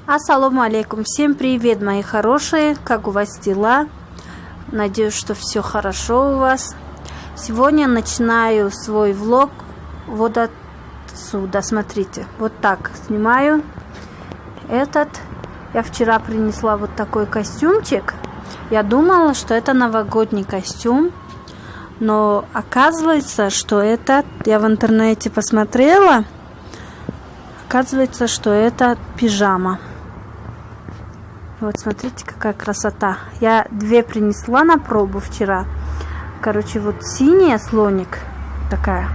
Ассаламу алейкум, всем привет, мои хорошие, как у вас дела? Надеюсь, что все хорошо у вас. Сегодня начинаю свой влог вот отсюда, смотрите, вот так снимаю этот. Я вчера принесла вот такой костюмчик. Я думала, что это новогодний костюм, но оказывается, что это, я в интернете посмотрела, оказывается, что это пижама. Вот смотрите, какая красота. Я две принесла на пробу вчера. Короче, вот синяя слоник такая.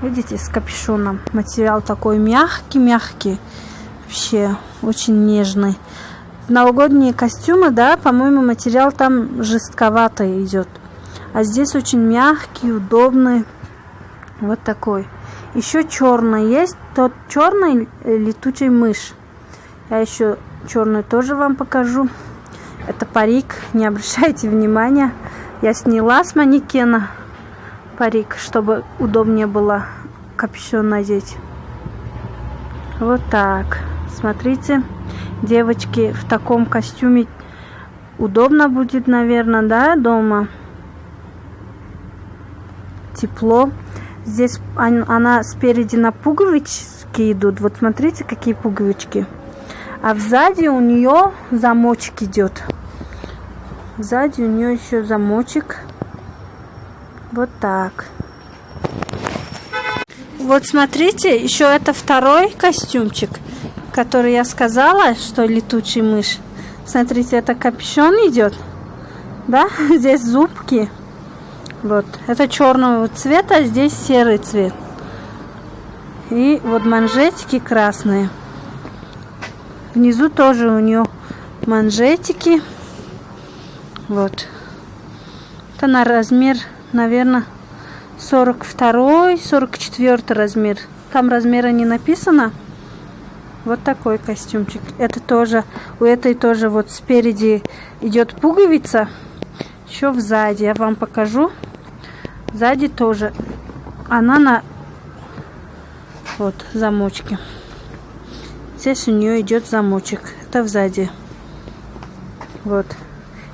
Видите, с капюшоном. Материал такой мягкий-мягкий. Вообще очень нежный. В новогодние костюмы, да, по-моему, материал там жестковатый идет. А здесь очень мягкий, удобный. Вот такой. Еще черный есть. Тот черный летучий мышь. Я еще черный тоже вам покажу. Это парик. Не обращайте внимания. Я сняла с манекена парик, чтобы удобнее было капюшон надеть. Вот так. Смотрите. Девочки, в таком костюме удобно будет, наверное, да, дома. Тепло. Здесь она спереди на пуговички идут. Вот смотрите, какие пуговички. А сзади у нее замочек идет. Сзади у нее еще замочек. Вот так. Вот смотрите, еще это второй костюмчик, который я сказала, что летучий мышь. Смотрите, это капюшон идет. Да, здесь зубки. Вот, это черного цвета, а здесь серый цвет. И вот манжетики красные. Внизу тоже у нее манжетики. Вот. Это на размер, наверное, 42-й, 44-й размер. Там размера не написано. Вот такой костюмчик. Это тоже, у этой тоже вот спереди идет пуговица. Еще сзади, я вам покажу. Сзади тоже она на вот замочке. Здесь у нее идет замочек. Это сзади. Вот.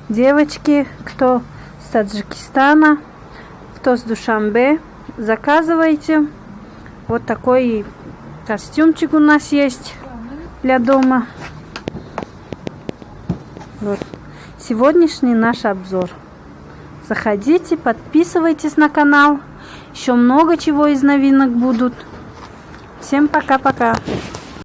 Девочки, кто с Таджикистана, кто с Душанбе, заказывайте. Вот такой костюмчик у нас есть для дома. Вот. Сегодняшний наш обзор. Заходите, подписывайтесь на канал. Еще много чего из новинок будут. Всем пока-пока.